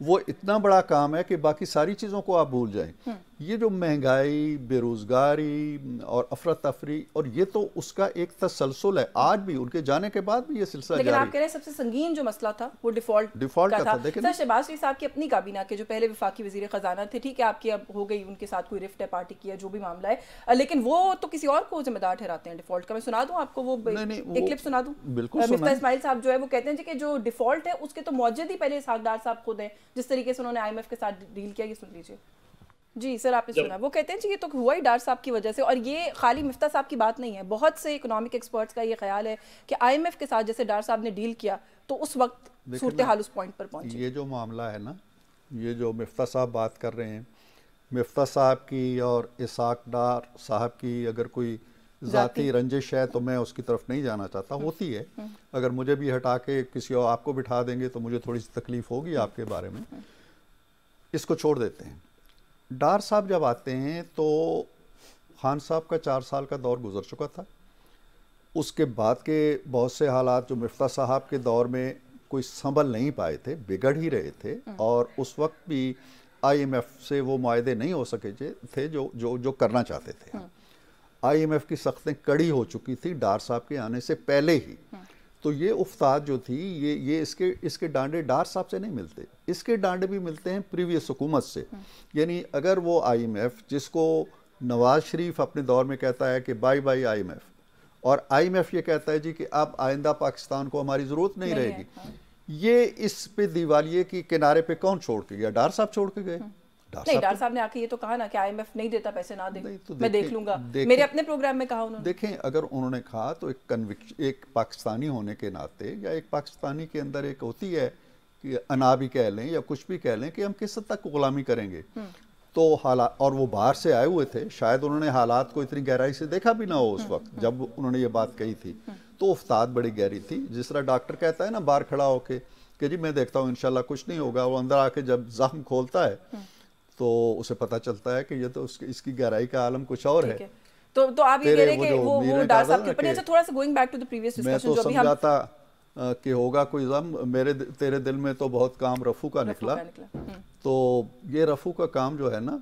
وہ اتنا بڑا کام ہے کہ باقی ساری چیزوں کو آپ بھول جائیں. یہ جو مہنگائی، بے روزگاری اور افراتفری، اور یہ تو اس کا ایک تسلسل ہے. آج بھی ان کے جانے کے بعد بھی یہ سلسلہ جاری. لیکن آپ کہہ رہے ہیں سب سے سنگین جو مسئلہ تھا وہ ڈیفالٹ کا تھا. سر شہباز شریف صاحب کی اپنی کابینہ کے جو پہلے وفاقی وزیر خزانہ تھے، ٹھیک ہے آپ کی اب ہو گئی، ان کے ساتھ کوئی رفٹ ہے پارٹی کی یا جو بھی معاملہ ہے، لیکن وہ تو کسی اور کو ذمہ دار ٹھہراتے ہیں ڈیفالٹ کا. میں سنا دوں آپ کو وہ ایک کلپ سنا دوں. مفتاح اسماعیل صاحب جو ہے وہ کہتے ہیں کہ جو ڈیفالٹ ہے اس کے تو موجد ہی پہلے اسحاق ڈار صاحب خود ہیں، جس طریقے سے انہوں نے IMF کے ساتھ ڈیل کیا. یہ سن لیجیے. جی سر آپ نے سنا. وہ کہتے ہیں جی یہ تو ہوا ہی ڈار صاحب کی وجہ سے، اور یہ خالی مفتاح صاحب کی بات نہیں ہے، بہت سے اکنامک ایکسپرٹس کا یہ خیال ہے کہ IMF کے ساتھ جیسے ڈار صاحب نے ڈیل کیا تو اس وقت صورتحال اس پوائنٹ پر پہنچی. یہ جو معاملہ ہے نا، یہ جو مفتاح صاحب بات کر رہے ہیں، مفتاح صاحب کی اور اسحاق ڈار صاحب کی اگر کوئی ذاتی رنجش ہے تو میں اس کی طرف نہیں جانا چاہتا. ہوتی ہے، اگر مجھے بھی ہٹا کے کسی اور آپ کو بٹھا دیں گے تو مجھے تھوڑی سی تکلیف ہوگی آپ کے بارے میں. اس کو چھوڑ دیتے ہیں. ڈار صاحب جب آتے ہیں تو خان صاحب کا 4 سال کا دور گزر چکا تھا. اس کے بعد کے بہت سے حالات جو مفتاح صاحب کے دور میں کوئی سنبھل نہیں پائے تھے، بگڑ ہی رہے تھے، اور اس وقت بھی IMF سے وہ معاہدے نہیں ہو سکے تھے جو کرنا چاہتے تھے. IMF کی سختیں کڑی ہو چکی تھی ڈار صاحب کے آنے سے پہلے ہی. تو یہ افتاد جو تھی، یہ اس کے ڈانڈے ڈار صاحب سے نہیں ملتے، اس کے ڈانڈے بھی ملتے ہیں پریویس حکومت سے. یعنی اگر وہ IMF جس کو نواز شریف اپنے دور میں کہتا ہے کہ بائی بائی IMF، اور IMF یہ کہتا ہے جی کہ اب آئندہ پاکستان کو ہماری ضرورت نہیں رہے گی، یہ اس پہ دیوالیے کی کنارے پہ کون چھوڑ کے گیا؟ ڈار صاحب چھوڑ کے گئے. نہیں، ڈار صاحب نے آ کے یہ تو کہا نا کہ IMF نہیں دیتا پیسے، نہ دے، میں دیکھ لوں گا. میرے اپنے پروگرام میں کہا انہوں نے. دیکھیں اگر انہوں نے کہا تو ایک پاکستانی ہونے کے ناطے، یا ایک پاکستانی کے اندر ایک ہوتی ہے کہ انا بھی کہہ لیں یا کچھ بھی کہہ لیں کہ ہم کس حد تک غلامی کریں گے. تو حالات، اور وہ باہر سے آئے ہوئے تھے، شاید انہوں نے حالات کو اتنی گہرائی سے دیکھا بھی نہ ہو اس وقت جب انہوں نے یہ بات کہی تھی. تو افتاد بڑی گہری تھی. جس طرح ڈاکٹر کہتا ہے نا باہر کھڑا ہو کے کہ جی میں دیکھتا ہوں انشاءاللہ کچھ نہیں ہوگا، وہ اندر آ کے جب زخم کھولتا ہے تو اسے پتہ چلتا ہے کہ یہ تو اس کی گہرائی کا عالم کچھ اور ہے. تو آپ یہ کہہ رہے ہیں کہ وہ ڈار صاحب کے اوپر. اچھا تھوڑا سا going back to the previous discussion جو ابھی ہم، میں تو سمجھاتا کہ ہوگا کوئی غم، تیرے دل میں تو بہت کام رفو کا نکلا. تو یہ رفو کا کام جو ہے نا،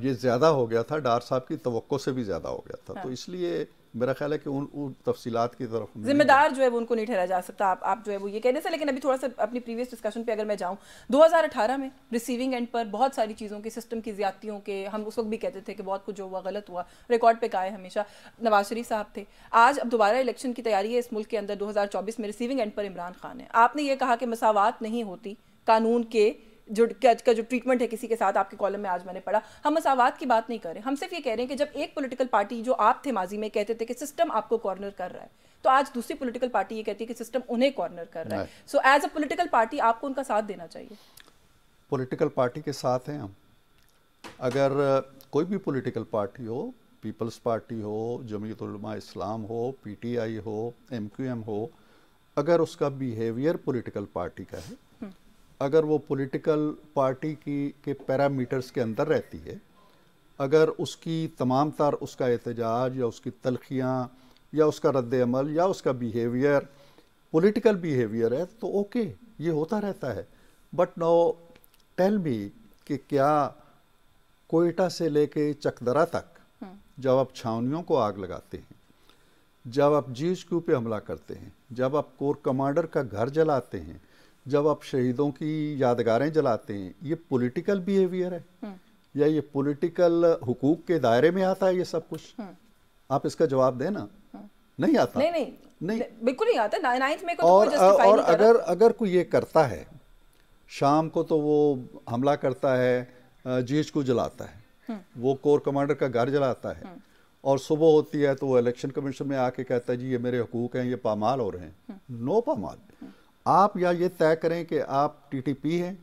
یہ زیادہ ہو گیا تھا، ڈار صاحب کی توقع سے بھی زیادہ ہو گیا تھا. تو اس لیے میرا خیال ہے کہ ان تفصیلات کی طرف ذمہ دار جو ہے وہ ان کو نہیں ٹھہرایا جا سکتا. آپ جو ہے وہ یہ کہنے سے. لیکن ابھی تھوڑا سا اپنی پریویس ڈسکشن پہ اگر میں جاؤں، 2018 میں ریسیونگ اینڈ پر بہت ساری چیزوں کے، سسٹم کی زیادتیوں کے، ہم اس وقت بھی کہتے تھے کہ بہت کچھ جو ہوا غلط ہوا، ریکارڈ پہ قائم ہمیشہ نواز شریف صاحب تھے. آج اب دوبارہ الیکشن کی تیاری ہے اس ملک کے اندر 2024 میں، ریسیونگ اینڈ پر عمران خان ہے. آپ نے یہ کہا کہ مساوات نہیں ہوتی قانون کے جو ٹریٹمنٹ ہے کسی کے ساتھ. آپ کے کالم میں آج میں نے پڑھا، ہم مساوات کی بات نہیں کر رہے، ہم صرف یہ کہہ رہے ہیں کہ جب ایک پولیٹیکل پارٹی جو آپ تھے ماضی میں کہتے تھے کہ سسٹم آپ کو کارنر کر رہا ہے، تو آج دوسری پولیٹیکل پارٹی یہ کہتی ہے کہ سسٹم انہیں کارنر کر رہا ہے. So as a political party آپ کو ان کا ساتھ دینا چاہیے. پولیٹیکل پارٹی کے ساتھ ہیں ہم. اگر کوئی بھی پولیٹیکل پارٹی ہو، پیپلز پارٹی ہو، جمعیت علماء اسلام ہو، PTI ہو، MQM ہو، اگر اس کا بیہیویئر پولیٹیکل پارٹی کا ہے، اگر وہ پولیٹیکل پارٹی کے پیرامیٹرز کے اندر رہتی ہے، اگر اس کی تمام تر اس کا احتجاج یا اس کی تلخیاں یا اس کا رد عمل یا اس کا بیہیویئر پولیٹیکل بیہیویئر ہے تو اوکے، یہ ہوتا رہتا ہے. بٹ نو ٹیل می کہ کیا کوئٹہ سے لے کے چکدرا تک جب آپ چھاونیوں کو آگ لگاتے ہیں، جب آپ GHQ پہ حملہ کرتے ہیں، جب آپ کور کمانڈر کا گھر جلاتے ہیں، جب آپ شہیدوں کی یادگاریں جلاتے ہیں، یہ پولیٹیکل بیہیویئر ہے یا یہ پولیٹیکل حقوق کے دائرے میں آتا ہے یہ سب کچھ؟ آپ اس کا جواب دیں نا. نہیں آتا. نہیں بالکل نہیں آتا. اور اگر کوئی یہ کرتا ہے، شام کو تو وہ حملہ کرتا ہے، GHQ جلاتا ہے، وہ کور کمانڈر کا گھر جلاتا ہے، اور صبح ہوتی ہے تو وہ الیکشن کمیشن میں آ کے کہتا ہے جی یہ میرے حقوق ہیں، یہ پامال ہو رہے ہیں. نو پامال. آپ یا یہ طے کریں کہ آپ TTP ہیں،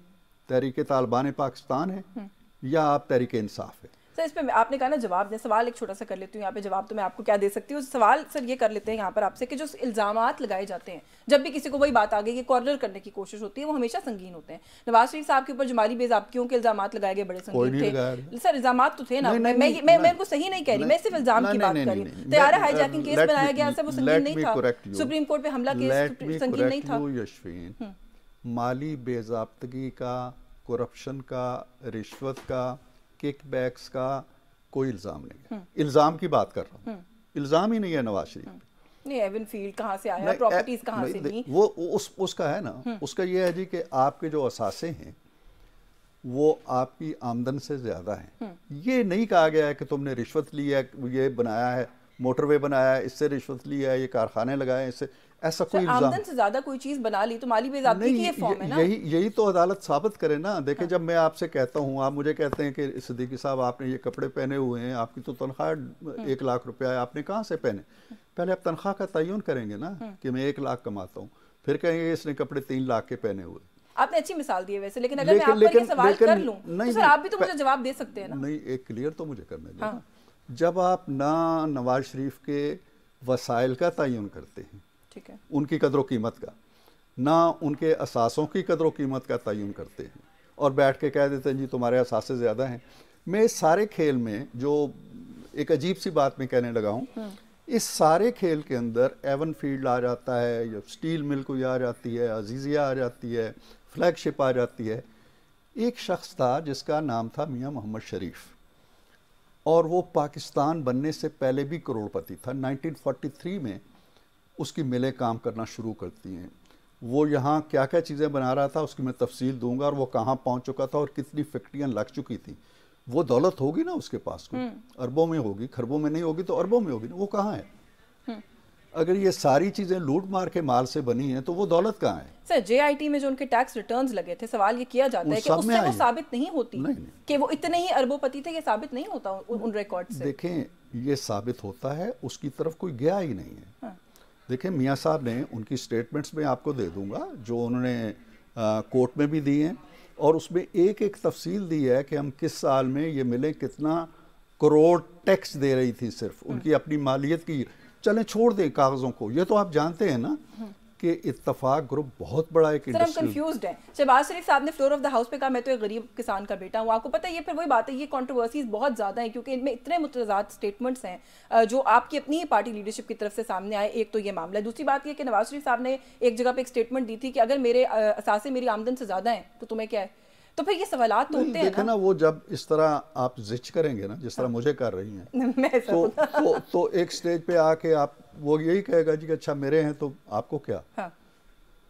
تحریک طالبان پاکستان ہیں، یا آپ تحریک انصاف ہیں. سر اس پہ آپ نے کہا نا جواب دیں. سوال ایک چھوٹا سا کر لیتی ہوں یہاں پہ، جواب تو میں آپ کو کیا دے سکتی ہوں. سوال سر یہ کر لیتے ہیں یہاں پر آپ سے کہ جو الزامات لگائے جاتے ہیں، جب بھی کسی کو وہی بات آ گئی کہ کارنر کرنے کی کوشش ہوتی ہے، وہ ہمیشہ سنگین ہوتے ہیں. نواز شریف صاحب کے اوپر جمالی بے ضابطگیوں کے الزامات لگائے گئے بڑے سنگین تھے. سر الزامات تو تھے نا، میں ان کو صحیح نہیں کہہ رہی، میں صرف الزام کی بات کر رہی ہوں. طیارہ ہائی جیکنگ کیس بنایا گیا سر، وہ سنگین نہیں تھا. سپریم کورٹ پہ حملہ کیس سنگین نہیں تھا. مالی بے ضابطگی کا، کرپشن کا، رشوت کا، کک بیکس کا کوئی الزام نہیں ہے. الزام کی بات کر رہا ہوں، الزام ہی نہیں ہے نواز شریف. نہیں ایون فیلڈ کہاں سے آیا، پراپرٹیز کہاں سے لی، وہ اس کا ہے نا، اس کا یہ ہے جی کہ آپ کے جو اثاثے ہیں وہ آپ کی آمدن سے زیادہ ہیں. یہ نہیں کہا گیا ہے کہ تم نے رشوت لی ہے، یہ بنایا ہے، موٹر وے بنایا ہے، اس سے رشوت لی ہے، یہ کارخانے لگائے اس سے، ایسا کوئی الزام. آمدن سے زیادہ کوئی چیز بنا لی تو مالی بے ضابطگی کی یہ فارم ہے نا. یہی تو عدالت ثابت کرے نا. دیکھیں جب میں آپ سے کہتا ہوں، آپ مجھے کہتے ہیں کہ صدیقی صاحب آپ نے یہ کپڑے پہنے ہوئے ہیں، آپ کی تو تنخواہ 1 لاکھ روپیہ ہے، آپ نے کہاں سے پہنے؟ پہلے آپ تنخواہ کا تعین کریں گے نا کہ میں 1 لاکھ کماتا ہوں، پھر کہیں گے اس نے کپڑے 3 لاکھ کے پہنے ہوئے. آپ نے اچھی مثال دی ہے ویسے، لیکن اگر میں آپ پر یہ سوال کر لوں تو سر آپ بھی تو مجھے جواب دے سکتے ہیں نا. نہیں، ایک کلیئر تو مجھے کرنے دیں. جب آپ نہ نواز شریف کے وسائل کا تعین کرتے ہیں، ٹھیک ہے، ان کی قدر و قیمت کا، نہ ان کے اثاثوں کی قدر و قیمت کا تعین کرتے ہیں، اور بیٹھ کے کہہ دیتے ہیں جی تمہارے اثاثے زیادہ ہیں. میں اس سارے کھیل میں جو ایک عجیب سی بات میں کہنے لگا ہوں، اس سارے کھیل کے اندر ایون فیلڈ آ جاتا ہے، یا سٹیل مل کوئی آ جاتی ہے، عزیزیہ آ جاتی ہے، فلیگ شپ آ جاتی ہے. ایک شخص تھا جس کا نام تھا میاں محمد شریف، اور وہ پاکستان بننے سے پہلے بھی کروڑ پتی تھا. 1943 میں اس کی ملیں کام کرنا شروع کرتی ہیں. وہ یہاں کیا کیا چیزیں بنا رہا تھا اس کی میں تفصیل دوں گا، اور وہ کہاں پہنچ چکا تھا اور کتنی فیکٹریاں لگ چکی تھیں. وہ دولت ہوگی نا اس کے پاس، کوئی اربوں میں ہوگی، کھربوں میں نہیں ہوگی تو اربوں میں ہوگی. وہ کہاں ہے؟ اگر یہ ساری چیزیں لوٹ مار کے مال سے بنی ہیں تو وہ دولت کہاں ہے؟ سر جے آئی ٹی میں جو ان کے ٹیکس ریٹرنز لگے تھے، سوال یہ کیا جاتا ہے کہ اس سے وہ ثابت نہیں ہوتی کہ وہ اتنے ہی اربوں پتی تھے، یہ ثابت نہیں ہوتا ان ریکارڈ سے. دیکھیں یہ ثابت ہوتا ہے، اس کی طرف کوئی گیا ہی نہیں ہے. دیکھیں میاں صاحب نے ان کی سٹیٹمنٹس میں آپ کو دے دوں گا جو انہوں نے کورٹ میں بھی دی ہیں، اور اس میں ایک ایک تفصیل دی ہے کہ ہم کس سال میں یہ ملیں کتنا کروڑ ٹیکس دے رہی تھی صرف ان کی اپنی مالیت کی. چلیں چھوڑ دیں کاغذوں کو، یہ تو آپ جانتے ہیں نا کہ اتفاق گروپ بہت بڑا ایک انڈسٹری. سر ہم کنفیوزڈ ہیں. شہباز شریف صاحب نے فلور آف دا ہاؤس پہ کہا میں تو ایک غریب کسان کا بیٹا ہوں. آپ کو پتہ ہے یہ پھر وہی بات ہے، یہ کنٹروورسیز بہت زیادہ ہیں کیونکہ ان میں اتنے متضاد سٹیٹمنٹس ہیں جو آپ کی اپنی ہی پارٹی لیڈرشپ کی طرف سے سامنے آئے. ایک تو یہ معاملہ ہے، دوسری بات یہ کہ نواز شریف صاحب نے ایک جگہ پہ ایک سٹیٹمنٹ دی تھی کہ اگر میرے اثاثے میری آمدن سے زیادہ ہیں تو تمہیں کیا ہے. تو پھر یہ سوالات تو ہوتے ہیں نا. وہ جب اس طرح آپ زچ کریں گے نا جس طرح مجھے کر رہی ہیں تو ایک سٹیج پہ آ کے آپ وہ یہی کہے گا جی کہ اچھا میرے ہیں تو آپ کو کیا.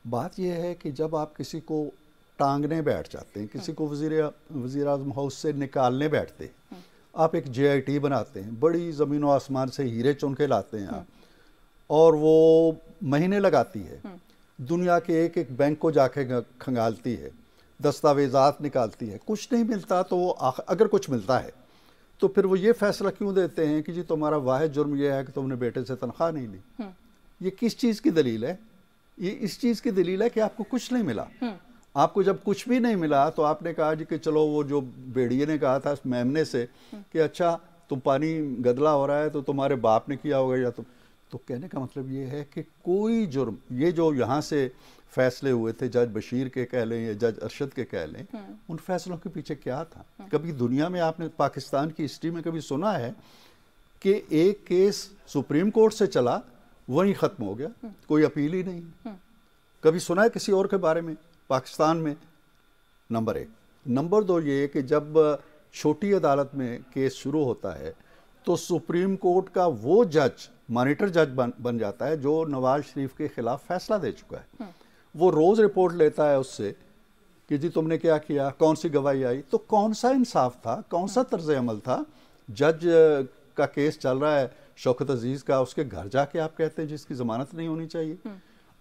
بات یہ ہے کہ جب آپ کسی کو ٹانگنے بیٹھ جاتے ہیں، کسی کو وزیر اعظم ہاؤس سے نکالنے بیٹھتے ہیں، آپ ایک جے آئی ٹی بناتے ہیں، بڑی زمین و آسمان سے ہیرے چن کے لاتے ہیں آپ، اور وہ مہینے لگاتی ہے، دنیا کے ایک ایک بینک کو جا کے کھنگالتی ہے، دستاویزات نکالتی ہے، کچھ نہیں ملتا تو وہ اگر کچھ ملتا ہے تو پھر وہ یہ فیصلہ کیوں دیتے ہیں کہ جی تمہارا واحد جرم یہ ہے کہ تم نے بیٹے سے تنخواہ نہیں لی. یہ کس چیز کی دلیل ہے؟ یہ اس چیز کی دلیل ہے کہ آپ کو کچھ نہیں ملا. آپ کو جب کچھ بھی نہیں ملا تو آپ نے کہا جی کہ چلو وہ جو بیڑیے نے کہا تھا میمنے سے کہ اچھا تم پانی گدلا ہو رہا ہے تو تمہارے باپ نے کیا ہوگا یا تو کہنے کا مطلب یہ ہے کہ کوئی جرم، یہ جو یہاں سے فیصلے ہوئے تھے جج بشیر کے کہہ لیں یا جج ارشد کے کہہ لیں، ان فیصلوں کے پیچھے کیا تھا؟ کبھی دنیا میں آپ نے پاکستان کی ہسٹری میں کبھی سنا ہے کہ ایک کیس سپریم کورٹ سے چلا وہیں ختم ہو گیا، کوئی اپیل ہی نہیں؟ کبھی سنا ہے کسی اور کے بارے میں پاکستان میں؟ نمبر 1. نمبر 2 یہ کہ جب چھوٹی عدالت میں کیس شروع ہوتا ہے تو سپریم کورٹ کا وہ جج مانیٹر جج بن جاتا ہے جو نواز شریف کے خلاف فیصلہ دے چکا ہے. وہ روز رپورٹ لیتا ہے اس سے کہ جی تم نے کیا کیا، کون سی گواہی آئی. تو کون سا انصاف تھا، کون سا طرز عمل تھا؟ جج کا کیس چل رہا ہے شوکت عزیز کا، اس کے گھر جا کے آپ کہتے ہیں جس کی ضمانت نہیں ہونی چاہیے،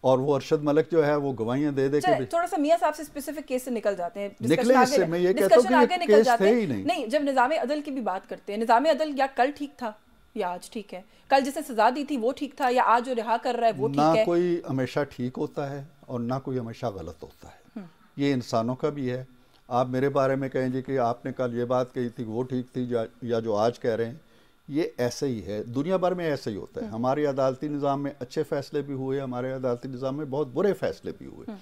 اور وہ ارشد ملک جو ہے وہ گواہیاں دے دے کے تھوڑا سا میاں صاحب سے اسپیسیفک کیس سے نکل جاتے ہیں، نکلے اس سے. میں یہ کہتا ہوں کہ یہ کیس تھے ہی نہیں. جب نظام عدل کی بھی بات کرتے ہیں، نظام عدل یا کل ٹھیک تھا یا آج ٹھیک ہے؟ کل جس نے سزا دی تھی وہ ٹھیک تھا یا آج جو رہا کر رہا ہے وہ ٹھیک ہے؟ نہ کوئی ہمیشہ ٹھیک ہوتا ہے اور نہ کوئی ہمیشہ غلط ہوتا ہے. یہ انسانوں کا بھی ہے. آپ میرے بارے میں کہیں جی کہ آپ نے کل یہ بات کہی تھی وہ ٹھیک تھی، یا جو آج کہہ رہے ہیں یہ ایسے ہی ہے. دنیا بھر میں ایسے ہی ہوتا ہے. ہمارے عدالتی نظام میں اچھے فیصلے بھی ہوئے، ہمارے عدالتی نظام میں بہت برے فیصلے بھی ہوئے.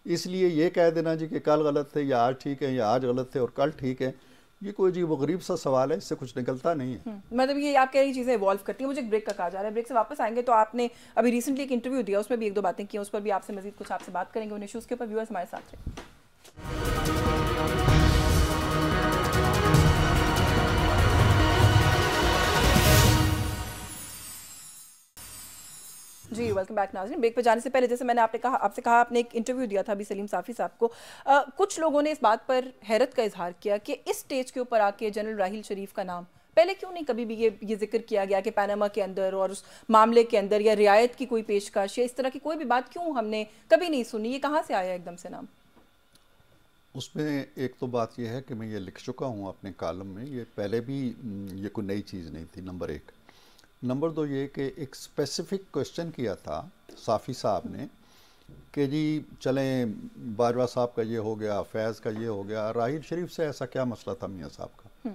اس لیے یہ کہہ دینا جی کہ کل غلط تھے یا آج ٹھیک ہے یا آج غلط تھے اور کل ٹھیک ہے، یہ کوئی عجیب و غریب سا سوال ہے، اس سے کچھ نکلتا نہیں ہے. مطلب یہ آپ کہہ رہی چیزیں ایوالو کرتی ہیں. مجھے ایک بریک کا کہا جا رہا ہے، بریک سے واپس آئیں گے تو آپ نے ابھی ریسنٹلی ایک انٹرویو دیا، اس میں بھی ایک دو باتیں کی، اس پر بھی آپ سے مزید کچھ آپ سے بات کریں گے ان ایشوز کے اوپر. ویورز ہمارے ساتھ رہیں. جی ویلکم بیک ناظرین. بریک پہ جانے سے پہلے جیسے میں نے آپ سے کہا آپ نے ایک انٹرویو دیا تھا ابھی سلیم صافی صاحب کو. کچھ لوگوں نے اس بات پر حیرت کا اظہار کیا کہ اس سٹیج کے اوپر آ کے جنرل راحیل شریف کا نام پہلے کیوں نہیں کبھی بھی یہ ذکر کیا گیا کہ پیناما کے اندر اور اس معاملے کے اندر یا رعایت کی کوئی پیشکش یا اس طرح کی کوئی بھی بات کیوں ہم نے کبھی نہیں سنی؟ یہ کہاں سے آیا ایک دم سے نام؟ اس میں ایک تو بات یہ ہے کہ میں یہ لکھ چکا ہوں اپنے کالم میں، یہ پہلے بھی یہ کوئی نئی چیز نہیں تھی، نمبر ایک. نمبر دو یہ کہ ایک اسپیسیفک کوشچن کیا تھا صافی صاحب نے کہ جی چلیں باجوہ صاحب کا یہ ہو گیا، فیض کا یہ ہو گیا، راحیل شریف سے ایسا کیا مسئلہ تھا میاں صاحب کا؟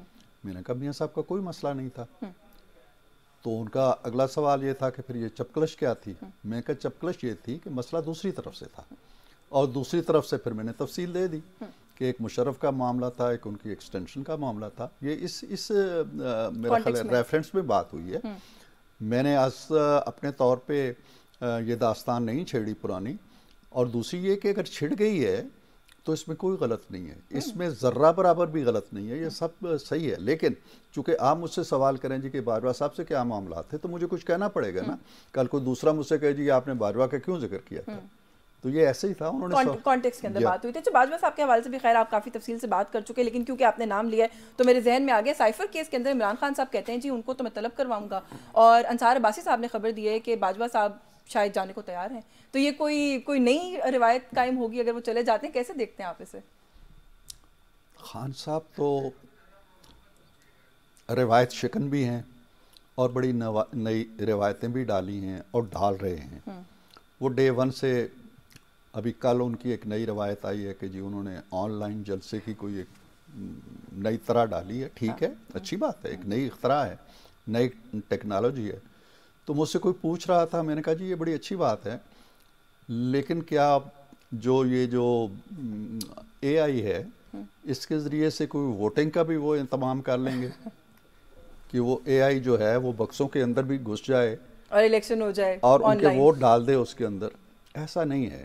میں نے کہا میاں صاحب کا کوئی مسئلہ نہیں تھا. تو ان کا اگلا سوال یہ تھا کہ پھر یہ چپکلش کیا تھی؟ میں نے کہا چپکلش یہ تھی کہ مسئلہ دوسری طرف سے تھا، اور دوسری طرف سے پھر میں نے تفصیل دے دی کہ ایک مشرف کا معاملہ تھا، ایک ان کی ایکسٹینشن کا معاملہ تھا. یہ اس میرا خیال ہے ریفرنس میں بات ہوئی ہے. میں نے اپنے طور پہ یہ داستان نہیں چھیڑی پرانی. اور دوسری یہ کہ اگر چھڑ گئی ہے تو اس میں کوئی غلط نہیں ہے، اس میں ذرہ برابر بھی غلط نہیں ہے، یہ سب صحیح ہے. لیکن چونکہ آپ مجھ سے سوال کریں جی کہ باجوہ صاحب سے کیا معاملات تھے، تو مجھے کچھ کہنا پڑے گا نا. کل کوئی دوسرا مجھ سے کہے جی آپ نے باجوہ کا کیوں ذکر کیا تھا، تو یہ ایسے ہی تھا. انہوں نے کانٹیکس کے اندر بات ہوئی تھی. اچھا باجوہ صاحب کے حوالے سے بھی خیر آپ کافی تفصیل سے بات کر چکے، لیکن کیونکہ آپ نے نام لیا ہے تو میرے ذہن میں آ گیا سائفر کیس کے اندر عمران خان صاحب کہتے ہیں جی ان کو تو میں طلب کرواؤں گا، اور انصار عباسی صاحب نے خبر دی ہے کہ باجوہ صاحب شاید جانے کو تیار ہیں. تو یہ کوئی نئی روایت قائم ہوگی اگر وہ چلے جاتے ہیں؟ کیسے دیکھتے ہیں آپ اسے؟ خان صاحب تو روایت شکن بھی ہیں اور بڑی نئی روایتیں بھی ڈالی ہیں اور ڈال رہے ہیں. وہ ڈے ون سے ابھی کل ان کی ایک نئی روایت آئی ہے کہ جی انہوں نے آن لائن جلسے کی کوئی ایک نئی طرح ڈالی ہے. ٹھیک ہے، اچھی بات ہے، ایک نئی اختراع ہے، نئی ٹیکنالوجی ہے. تو مجھ سے کوئی پوچھ رہا تھا، میں نے کہا جی یہ بڑی اچھی بات ہے، لیکن کیا جو اے آئی ہے اس کے ذریعے سے کوئی ووٹنگ کا بھی وہ انتظام کر لیں گے کہ وہ اے آئی جو ہے وہ بکسوں کے اندر بھی گھس جائے اور الیکشن ہو جائے اور ان کے ووٹ ڈال دے اس کے اندر؟ ایسا نہیں ہے.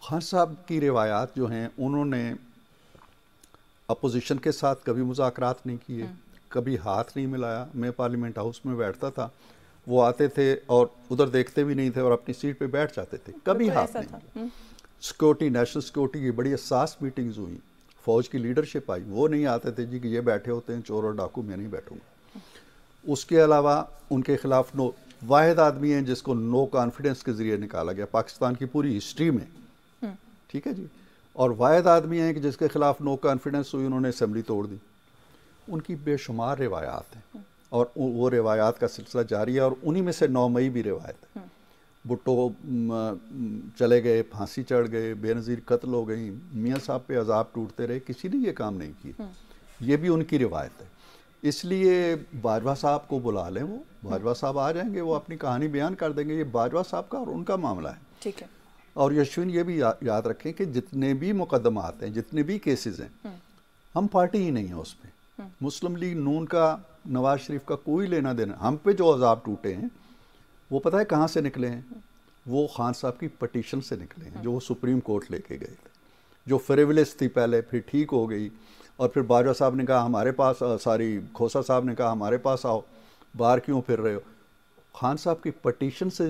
خان صاحب کی روایات جو ہیں، انہوں نے اپوزیشن کے ساتھ کبھی مذاکرات نہیں کیے، کبھی ہاتھ نہیں ملایا. میں پارلیمنٹ ہاؤس میں بیٹھتا تھا، وہ آتے تھے اور ادھر دیکھتے بھی نہیں تھے اور اپنی سیٹ پہ بیٹھ جاتے تھے، کبھی ہاتھ نہیں. سیکورٹی، نیشنل سیکورٹی کی بڑی حساس میٹنگز ہوئیں، فوج کی لیڈرشپ آئی، وہ نہیں آتے تھے جی کہ یہ بیٹھے ہوتے ہیں چور اور ڈاکو، میں نہیں بیٹھوں گا. اس کے علاوہ ان کے خلاف واحد آدمی ہیں جس کو نو کانفیڈنس کے ذریعے نکالا گیا پاکستان کی پوری ہسٹری میں. ٹھیک ہے جی. اور واحد آدمی ہیں کہ جس کے خلاف نو کانفیڈنس ہوئی، انہوں نے اسمبلی توڑ دی. ان کی بے شمار روایات ہیں اور وہ روایات کا سلسلہ جاری ہے، اور انہی میں سے 9 مئی بھی روایت ہے. بھٹو چلے گئے، پھانسی چڑھ گئے، بے نظیر قتل ہو گئی، میاں صاحب پہ عذاب ٹوٹتے رہے، کسی نے یہ کام نہیں کیے. یہ بھی ان کی روایت ہے. اس لیے باجوہ صاحب کو بلا لیں، وہ باجوہ صاحب آ جائیں گے، وہ اپنی کہانی بیان کر دیں گے. یہ باجوہ صاحب کا اور ان کا معاملہ ہے. ٹھیک ہے. اور یشوین یہ بھی یاد رکھیں کہ جتنے بھی مقدمات ہیں، جتنے بھی کیسز ہیں، ہم پارٹی ہی نہیں ہیں اس پہ. مسلم لیگ نون کا، نواز شریف کا کوئی لینا دینا. ہم پہ جو عذاب ٹوٹے ہیں وہ پتہ ہے کہاں سے نکلے ہیں؟ وہ خان صاحب کی پٹیشن سے نکلے ہیں جو وہ سپریم کورٹ لے کے گئے تھے، جو فریولس تھی پہلے، پھر ٹھیک ہو گئی. اور پھر باجوہ صاحب نے کہا ہمارے پاس، کھوسا صاحب نے کہا ہمارے پاس آؤ، باہر کیوں پھر رہے ہو؟ خان صاحب کی پٹیشن سے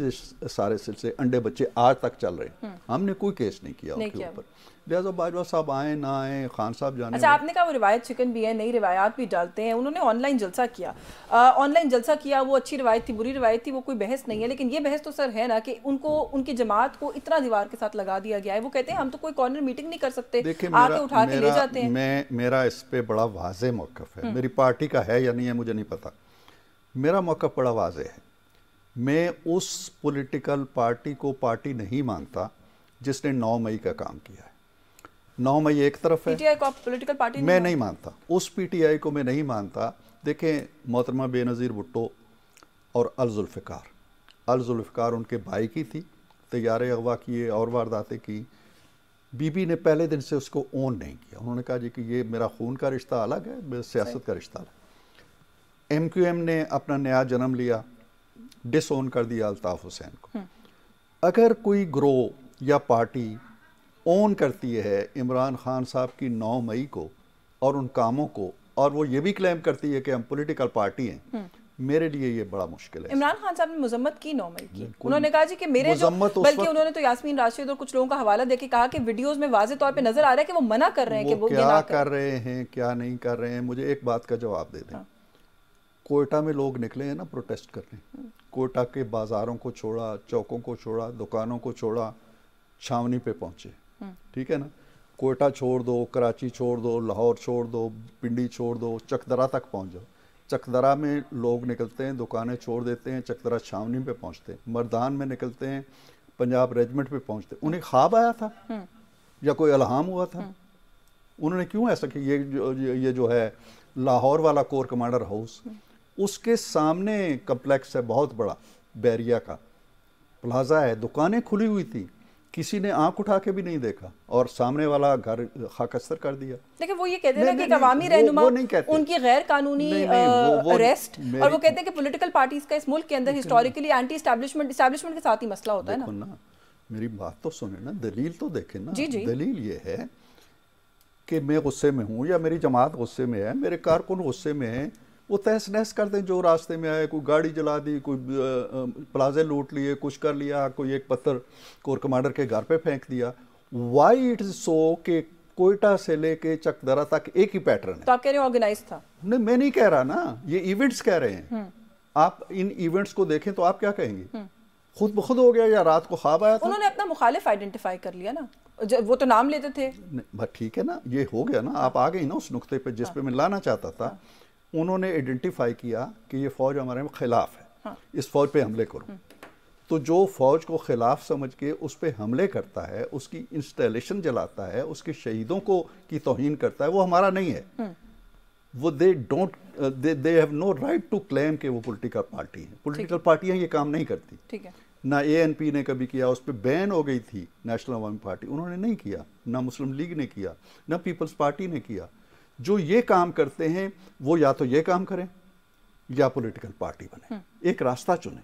سارے سلسلے انڈے بچے آج تک چل رہے ہیں. ہم نے کوئی کیس نہیں کیا ان کے اوپر. لہٰذا باجوہ صاحب آئیں نہ آئیں، خان صاحب جانے. اچھا آپ نے کہا وہ روایت چکن بھی ہے، نئی روایات بھی ڈالتے ہیں. انہوں نے آن لائن جلسہ کیا، آن لائن جلسہ کیا، وہ اچھی روایت تھی بری روایت تھی وہ کوئی بحث نہیں ہے. لیکن یہ بحث تو سر ہے نا کہ ان کی جماعت کو اتنا دیوار کے ساتھ لگا دیا گیا ہے. وہ کہتے ہیں ہم تو کوئی کارنر میٹنگ نہیں کر سکتے، آ کے اٹھا کے لے جاتے ہیں. میرا اس پہ بڑا واضح موقف ہے. میری پارٹی کا ہے یا نہیں ہے مجھے نہیں پتا، میرا موقف بڑا واضح ہے. میں اس پولیٹیکل پارٹی کو پارٹی نہیں مانتا جس نے 9 مئی کا کام کیا ہے. 9 مئی ایک طرف ہے، پی ٹی آئی کو آپ پولیٹیکل پارٹی میں نہیں مانتا، اس پی ٹی آئی کو میں نہیں مانتا. دیکھیں محترمہ بے نظیر بھٹو اور الذوالفقار ان کے بھائی کی تھی، طیارے اغوا کیے اور وارداتیں کی. بی بی نے پہلے دن سے اس کو اون نہیں کیا. انہوں نے کہا جی کہ یہ میرا خون کا رشتہ الگ ہے, میرا سیاست کا رشتہ الگ. ایم کیو ایم نے اپنا نیا جنم لیا, ڈس اون کر دیا الطاف حسین کو. اگر کوئی گروہ یا پارٹی اون کرتی ہے عمران خان صاحب کی 9 مئی کو اور ان کاموں کو, اور وہ یہ بھی کلیم کرتی ہے کہ ہم پولیٹیکل پارٹی ہیں, میرے لیے یہ بڑا مشکل ہے. عمران خان صاحب نے مذمت کی 9 مئی کی. انہوں نے کہا جی کہ میرے جو, بلکہ انہوں نے تو یاسمین راشد اور کچھ لوگوں کا حوالہ دے کے کہا کہ ویڈیوز میں واضح طور پہ نظر آ رہا ہے کہ وہ منع کر رہے ہیں کہ وہ کیا کر رہے ہیں کیا نہیں کر رہے ہیں. مجھے ایک بات کا جواب دے دیں. کوئٹہ میں لوگ نکلے ہیں نا پروٹیسٹ کرنے, کوئٹہ کے بازاروں کو چھوڑا, چوکوں کو چھوڑا, دکانوں کو چھوڑا, چھاونی پہ پہنچے, ٹھیک ہے نا. کوئٹہ چھوڑ دو, کراچی چھوڑ دو, لاہور چھوڑ دو, پنڈی چھوڑ دو, چکدرا تک پہنچ جاؤ. چکدرا میں لوگ نکلتے ہیں, دکانیں چھوڑ دیتے ہیں, چکدرا چھاونی پہ پہنچتے ہیں. مردان میں نکلتے ہیں, پنجاب ریجمنٹ پہ پہنچتے ہیں. انہیں خواب آیا تھا یا کوئی الہام ہوا تھا؟ انہوں نے کیوں ایسا کہ یہ جو ہے لاہور والا کور کمانڈر ہاؤس, اس کے سامنے کمپلیکس ہے بہت بڑا, بیریا کا پلازا ہے, دکانیں کھلی ہوئی تھی, کسی نے آنکھ اٹھا کے بھی نہیں دیکھا, اور سامنے والا گھر خاکستر کر دیا. لیکن وہ یہ کہتے ہیں کہ عوامی رہنما ان کی غیر قانونی اریسٹ, اور وہ کہتے ہیں کہ پولیٹیکل پارٹیز کا اس ملک کے اندر ہسٹوریکلی اینٹی اسٹیبلشمنٹ کے ساتھ ہی مسئلہ ہوتا ہے نا. میری بات تو سنیں نا, دلیل تو دیکھیں نا. دلیل یہ ہے کہ میں غصے میں ہوں یا میری جماعت غصے میں ہے, میرے کارکن غصے میں ہیں, وہ تہس نہس کر دیں جو راستے میں آئے. کوئی گاڑی جلا دی, کوئی پلازے لوٹ لیے, کچھ کر لیا, کوئی ایک پتھر کور کمانڈر کے گھر پہ پھینک دیا. وائی اٹ از سو کہ کوئٹہ سے لے کے چکدرا تک ایک ہی پیٹرن ہے. تو آپ کہہ رہے ہیں آرگنائز تھا؟ نہیں, میں نہیں کہہ رہا نا, یہ ایونٹس کہہ رہے ہیں. آپ ان ایونٹس کو دیکھیں تو آپ کیا کہیں گے؟ خود بخود ہو گیا یا رات کو خواب آیا تھا؟ انہوں نے اپنا مخالف آئیڈینٹیفائی کر لیا نا, وہ تو نام لیتے تھے. بس ٹھیک ہے نا, یہ ہو گیا نا. آپ آ گئی نا اس نقطے پہ جس پہ میں لانا چاہتا تھا. انہوں نے آئیڈینٹیفائی کیا کہ یہ فوج ہمارے خلاف ہے, اس فوج پہ حملے کرو. تو جو فوج کو خلاف سمجھ کے اس پہ حملے کرتا ہے, اس کی انسٹالیشن جلاتا ہے, اس کے شہیدوں کو کی توہین کرتا ہے, وہ ہمارا نہیں ہے. وہ they have no right to claim کہ وہ پولیٹیکل پارٹی ہیں. پولیٹیکل پارٹیاں یہ کام نہیں کرتی. ٹھیک ہے. نہ اے این پی نے کبھی کیا, اس پہ بین ہو گئی تھی نیشنل عوامی پارٹی, انہوں نے نہیں کیا. نہ مسلم لیگ نے کیا, نہ پیپلز پارٹی نے کیا. جو یہ کام کرتے ہیں وہ یا تو یہ کام کریں یا پولیٹیکل پارٹی بنیں, ایک راستہ چنیں.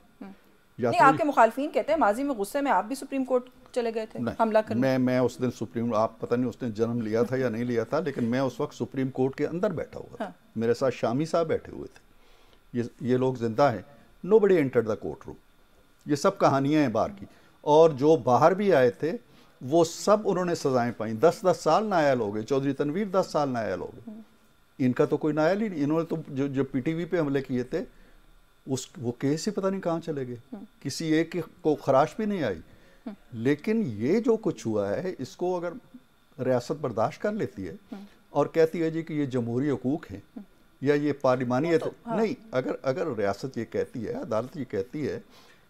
نہیں, آپ کے مخالفین کہتے ہیں ماضی میں غصے میں آپ بھی سپریم کورٹ چلے گئے تھے حملہ کرنے. میں اس دن سپریم, آپ پتہ نہیں اس نے جنم لیا تھا یا نہیں لیا تھا, لیکن میں اس وقت سپریم کورٹ کے اندر بیٹھا ہوا تھا. میرے ساتھ شامی صاحب بیٹھے ہوئے تھے. یہ لوگ زندہ ہیں. nobody entered the court room. یہ سب کہانیاں ہیں باہر کی. اور جو باہر بھی آئے تھے وہ سب انہوں نے سزائیں پائیں. 10 سال نائل ہو گئے. چودھری تنویر 10 سال نائل ہو گئے. ان کا تو کوئی نائل ہی نہیں. انہوں نے تو جو پی ٹی وی پہ حملے کیے تھے وہ کیس ہی پتہ نہیں کہاں چلے گئے. کسی ایک کو خراش بھی نہیں آئی. لیکن یہ جو کچھ ہوا ہے, اس کو اگر ریاست برداشت کر لیتی ہے اور کہتی ہے جی کہ یہ جمہوری حقوق ہیں یا یہ پارلیمانی نہیں, اگر ریاست یہ کہتی ہے, عدالت یہ کہتی ہے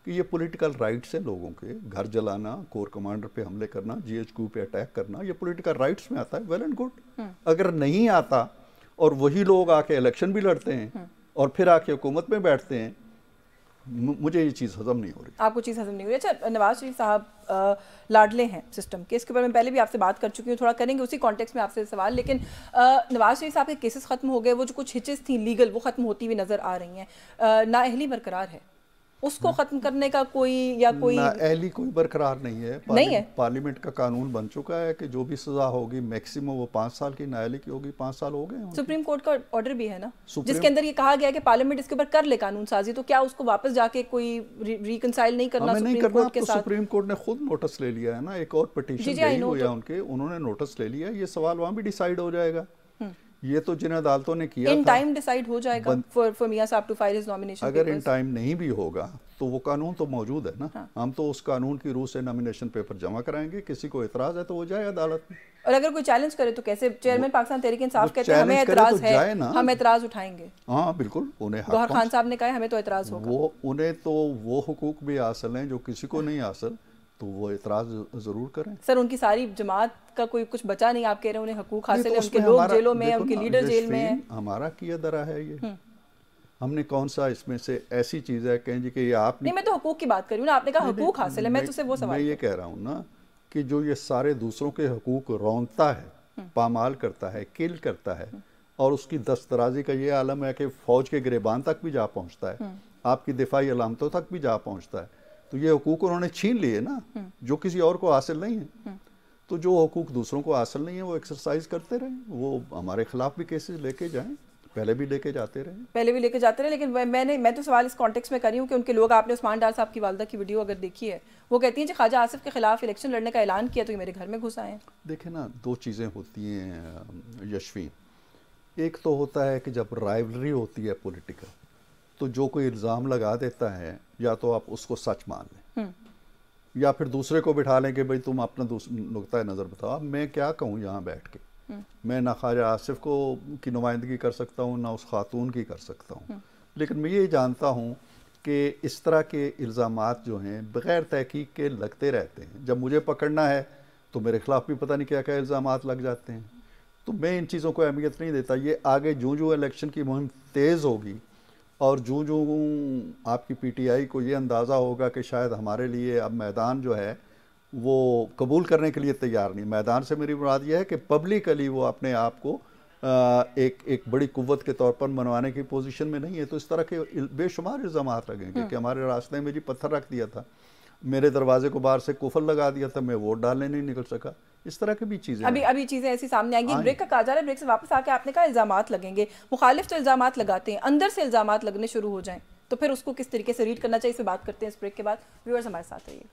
کہ یہ پولیٹیکل رائٹس ہیں لوگوں کے, گھر جلانا, کور کمانڈر پہ حملے کرنا, جی ایچ کیو پہ اٹیک کرنا, یہ پولیٹیکل رائٹس میں آتا ہے, ویل اینڈ گڈ. اگر نہیں آتا اور وہی لوگ آ کے الیکشن بھی لڑتے ہیں اور پھر آ کے حکومت میں بیٹھتے ہیں, مجھے یہ چیز ہضم نہیں ہو رہی. آپ کو چیز ہضم نہیں ہو رہی. اچھا, نواز شریف صاحب لاڈلے ہیں سسٹم کے, اس کے اوپر میں پہلے بھی آپ سے بات کر چکی ہوں, تھوڑا کریں گے اسی کانٹیکس میں آپ سے سوال. لیکن نواز شریف صاحب کے کیسز ختم ہو گئے, وہ جو کچھ ہچز تھیں لیگل وہ ختم ہوتی ہوئی نظر آ رہی ہیں. نااہلی برقرار ہے, اس کو ختم کرنے کا کوئی نااہلی کوئی برقرار نہیں ہے. پارلیمنٹ کا قانون بن چکا ہے کہ جو بھی سزا ہوگی میکسیمم وہ 5 سال کی نااہلی کی ہوگی. 5 سال ہو گئے. سپریم کورٹ کا آرڈر بھی ہے نا جس کے اندر یہ کہا گیا کہ پارلیمنٹ اس کے اوپر کر لے قانون سازی, تو کیا اس کو واپس جا کے کوئی ریکنسائل نہیں کرنا سپریم کورٹ کے ساتھ؟ سپریم کورٹ نے خود نوٹس لے لیا ہے نا, ایک اور پٹیشن گئی ہوئی ہے ان کے, انہوں نے نوٹس لے لیا. یہ سوال وہاں بھی ڈیسائیڈ ہو جائے گا. یہ تو جن عدالتوں نے کیا ان ٹائم ڈیسائیڈ ہو جائے گا فار میاں صاحب ٹو فائل ہز نامینیشن. اگر ان ٹائم نہیں بھی ہوگا تو وہ قانون تو موجود ہے نا. ہم تو اس قانون کی روح سے نامینیشن پیپر جمع کرائیں گے. کسی کو اعتراض ہے تو وہ جائے عدالت میں. اور اگر کوئی چیلنج کرے تو کیسے؟ چیئرمین پاکستان تحریک انصاف کہتے ہیں ہمیں اعتراض ہے, ہم اعتراض اٹھائیں گے. ہاں بالکل, انہیں گوہر خان صاحب نے کہا ہمیں تو اعتراض ہوگا. انہیں تو وہ حقوق بھی حاصل ہیں جو کسی کو نہیں حاصل, تو وہ اعتراض ضرور کریں. سر, ان کی ساری جماعت کا کوئی کچھ بچا نہیں, آپ کہہ رہے ہیں انہیں حقوق حاصل ہیں, ان کے لوگ جیلوں میں ہیں, ان کے لیڈر جیل میں ہیں. ہمارا کیا درا ہے یہ؟ ہم نے کون سا اس میں سے ایسی چیز ہے کہیں جی کہ یہ آپ نہیں, میں تو حقوق کی بات کر رہی ہوں نا, آپ نے کہا حقوق حاصل ہے, میں تو سے وہ سوال میں یہ کہہ رہا ہوں نا, کہ جو یہ سارے دوسروں کے حقوق رونتا ہے، پامال کرتا ہے، کل کرتا ہے، اور اس کی دسترازی کا یہ عالم ہے کہ فوج کے گریبان تک بھی جا پہنچتا ہے، آپ کی دفاعی علامتوں تک بھی جا پہنچتا ہے، تو یہ حقوق انہوں نے چھین لیے نا، جو کسی اور کو حاصل نہیں ہیں۔ تو جو حقوق دوسروں کو حاصل نہیں ہیں وہ ایکسرسائز کرتے رہیں، وہ ہمارے خلاف بھی کیسز لے کے جائیں، پہلے بھی لے کے جاتے رہے، لیکن میں تو سوال اس کانٹیکس میں کر رہی ہوں کہ ان کے لوگ، آپ نے عثمان ڈار صاحب کی والدہ کی ویڈیو اگر دیکھی ہے، وہ کہتی ہیں کہ خواجہ آصف کے خلاف الیکشن لڑنے کا اعلان کیا تو یہ میرے گھر میں گھس آئے ہیں۔ دیکھیں نا، دو چیزیں ہوتی ہیں یشوین، ایک تو ہوتا ہے کہ جب رائیولری ہوتی ہے پولیٹیکل، تو جو کوئی الزام لگا دیتا ہے یا تو آپ اس کو سچ مان لیں یا پھر دوسرے کو بٹھا لیں کہ بھئی تم اپنا نقطہ نظر بتاؤ۔ اب میں کیا کہوں یہاں بیٹھ کے، میں نہ خواجہ آصف کی نمائندگی کر سکتا ہوں، نہ اس خاتون کی کر سکتا ہوں، لیکن میں یہ جانتا ہوں کہ اس طرح کے الزامات جو ہیں بغیر تحقیق کے لگتے رہتے ہیں، جب مجھے پکڑنا ہے تو میرے خلاف بھی پتہ نہیں کیا کیا الزامات لگ جاتے ہیں، تو میں ان چیزوں کو اہمیت نہیں دیتا۔ یہ آگے جو الیکشن کی مہم تیز ہوگی اور جو آپ کی پی ٹی آئی کو یہ اندازہ ہوگا کہ شاید ہمارے لیے اب میدان جو ہے وہ قبول کرنے کے لیے تیار نہیں، میدان سے میری مراد یہ ہے کہ پبلکلی وہ اپنے آپ کو ایک بڑی قوت کے طور پر منوانے کی پوزیشن میں نہیں ہے، تو اس طرح کے بے شمار الزامات لگیں گے کہ ہمارے راستے میں جی پتھر رکھ دیا تھا، میرے دروازے کو باہر سے قفل لگا دیا تھا، میں ووٹ ڈالنے نہیں نکل سکا، اس طرح کی بھی چیزیں ابھی چیزیں ایسی سامنے آئیں گی۔ بریک کا کہا جا رہا ہے، بریک سے واپس آ کے آپ نے کہا الزامات لگیں گے، مخالف تو الزامات لگاتے ہیں، اندر سے الزامات لگنے شروع ہو جائیں تو پھر اس کو کس طریقے سے ریڈ کرنا چاہیے، اس پہ بات کرتے ہیں اس بریک کے بعد۔ ویورز ہمارے ساتھ رہیے۔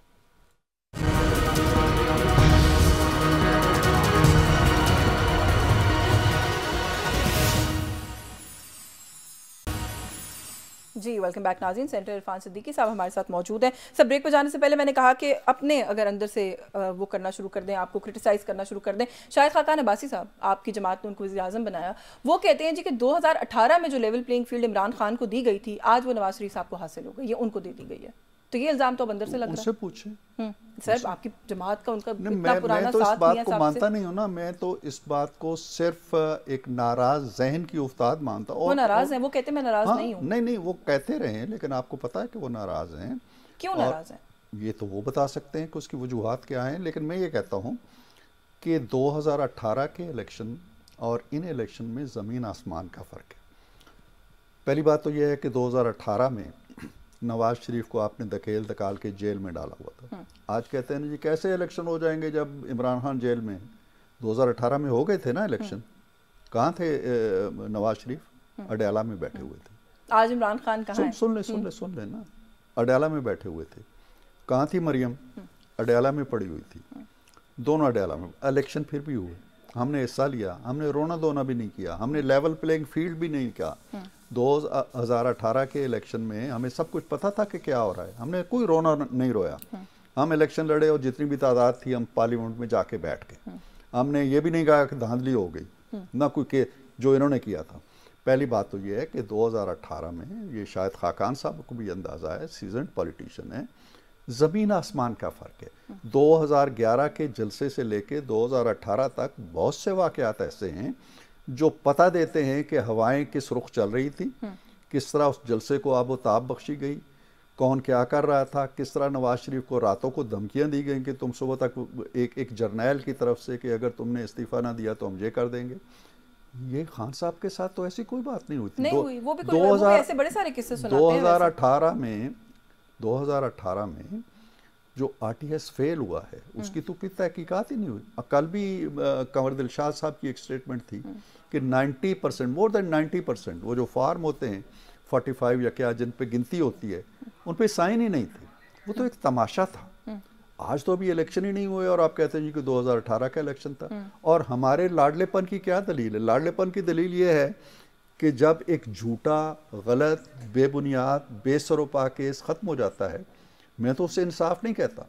جی ویلکم بیک ناظرین، سینٹر عرفان صدیقی صاحب ہمارے ساتھ موجود ہیں۔ سب بریک پہ جانے سے پہلے میں نے کہا کہ اپنے اگر اندر سے وہ کرنا شروع کر دیں، آپ کو کرٹیسائز کرنا شروع کر دیں۔ شاہد خاقان عباسی صاحب، آپ کی جماعت نے ان کو وزیر اعظم بنایا، وہ کہتے ہیں جی کہ 2018 میں جو level playing field Imran Khan کو دی گئی تھی آج وہ نواز شریف صاحب کو حاصل ہو گئی، یہ ان کو دے دی گئی ہے، تو یہ الزام تو اب اندر سے لگ رہا ہے۔ ان سے پوچھیں سر، آپ کی جماعت کا ان کا اتنا میں پرانا تو اس ساتھ بات کو مانتا نہیں ہوں نا، میں تو اس بات کو صرف ایک ناراض ذہن کی افتاد مانتا ہوں۔ وہ ناراض ہیں، وہ کہتے ہیں میں ناراض نہیں ہوں۔ نہیں وہ کہتے رہے ہیں، لیکن آپ کو پتا ہے کہ وہ ناراض ہیں۔ کیوں ناراض ہیں؟ یہ تو وہ بتا سکتے ہیں کہ اس کی وجوہات کیا ہیں، لیکن میں یہ کہتا ہوں کہ 2018 کے الیکشن اور ان الیکشن میں زمین آسمان کا فرق ہے۔ پہلی بات تو یہ ہے کہ 2018 میں نواز شریف کو آپ نے دھکال کے جیل میں ڈالا ہوا تھا، آج کہتے ہیں جی کیسے الیکشن ہو جائیں گے جب عمران خان جیل میں؟ 2018 میں ہو گئے تھے نا الیکشن، کہاں تھے نواز شریف؟ اڈیالہ میں بیٹھے ہوئے تھے۔ آج عمران خان کہاں ہے؟ سن لیں نا، اڈیالہ میں بیٹھے ہوئے تھے۔ کہاں تھی مریم؟ اڈیالہ میں پڑی ہوئی تھی، دونوں اڈیالہ میں۔ الیکشن پھر بھی ہوئے، ہم نے حصہ لیا، ہم نے رونا دھونا بھی نہیں کیا، ہم نے لیول پلینگ فیلڈ بھی نہیں کیا۔ 2018 کے الیکشن میں ہمیں سب کچھ پتہ تھا کہ کیا ہو رہا ہے، ہم نے کوئی رونا نہیں رویا، ہم الیکشن لڑے اور جتنی بھی تعداد تھی ہم پارلیمنٹ میں جا کے بیٹھ گئے، ہم نے یہ بھی نہیں کہا کہ دھاندلی ہو گئی، نہ کوئی کہ جو انہوں نے کیا تھا۔ پہلی بات تو یہ ہے کہ 2018 میں یہ شاید خاقان صاحب کو بھی اندازہ ہے، سیزنڈ پولیٹیشین ہے، زمین آسمان کا فرق ہے۔ 2011 کے جلسے سے لے کے 2018 تک بہت سے واقعات ایسے ہیں جو پتہ دیتے ہیں کہ ہوائیں کس رخ چل رہی تھی، کس طرح اس جلسے کو آب و تاب بخشی گئی، کون کیا کر رہا تھا، کس طرح نواز شریف کو راتوں کو دھمکیاں دی گئیں کہ تم صبح تک ایک جرنیل کی طرف سے کہ اگر تم نے استعفیٰ نہ دیا تو ہم یہ کر دیں گے۔ یہ خان صاحب کے ساتھ تو ایسی کوئی بات نہیں ہوئی تھی۔ وہ بھی ایسے بڑے سارے قصے سناتے ہیں۔ 2018 میں جو آر ٹی ایس فیل ہوا ہے اس کی تو کوئی تحقیقات ہی نہیں ہوئی۔ کل بھی کنور دلشاد صاحب کی ایک سٹیٹمنٹ تھی کہ 90%، مور دین 90%، وہ جو فارم ہوتے ہیں 45 یا کیا جن پہ گنتی ہوتی ہے ان پہ سائن ہی نہیں تھے، وہ تو ایک تماشا تھا۔ آج تو ابھی الیکشن ہی نہیں ہوئے اور آپ کہتے ہیں جی کہ 2018 کا الیکشن تھا۔ اور ہمارے لاڈلے پن کی کیا دلیل ہے؟ لاڈلے پن کی دلیل یہ ہے کہ جب ایک جھوٹا، غلط، بے بنیاد، بے سر و پا کیس ختم ہو جاتا ہے، میں تو اسے انصاف نہیں کہتا،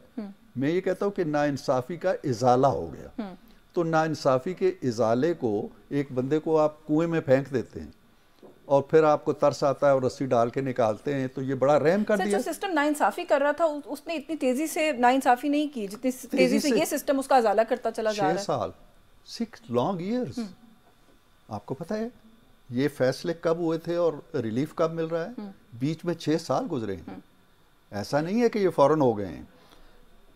میں یہ کہتا ہوں کہ ناانصافی کا ازالہ ہو گیا۔ تو ناانصافی کے ازالے کو ایک بندے کو آپ کنویں میں پھینک دیتے ہیں اور پھر آپ کو ترس آتا ہے اور رسی ڈال کے نکالتے ہیں، تو یہ بڑا رحم کر دیا۔ جو سسٹم ناانصافی کر رہا تھا اس نے اتنی تیزی سے ناانصافی نہیں کی جتنی تیزی سے یہ سسٹم اس کا ازالہ کرتا چلا جا رہا ہے۔ 6 سال، 6 لانگ ایئرز۔ آپ کو پتہ ہے یہ فیصلے کب ہوئے تھے اور ریلیف کب مل رہا ہے؟ بیچ میں 6 سال گزرے ہیں، ایسا نہیں ہے کہ یہ فوراً ہو گئے ہیں۔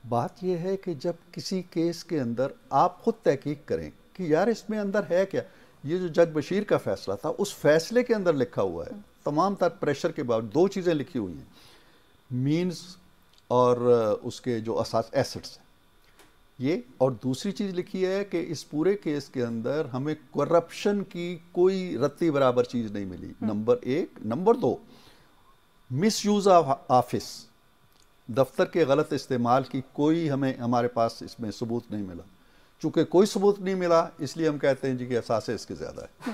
بات یہ ہے کہ جب کسی کیس کے اندر آپ خود تحقیق کریں کہ یار اس میں اندر ہے کیا. یہ جو جج بشیر کا فیصلہ تھا اس فیصلے کے اندر لکھا ہوا ہے تمام تر پریشر کے بعد 2 چیزیں لکھی ہوئی ہیں, مینز اور اس کے جو اساس ایسٹس ہیں یہ, اور دوسری چیز لکھی ہے کہ اس پورے کیس کے اندر ہمیں کرپشن کی کوئی رتی برابر چیز نہیں ملی. Number 1. Number 2, miss use of office, دفتر کے غلط استعمال کی کوئی ہمارے پاس اس میں ثبوت نہیں ملا. چونکہ کوئی ثبوت نہیں ملا اس لیے ہم کہتے ہیں جی کہ اثاثے اس کے زیادہ ہے.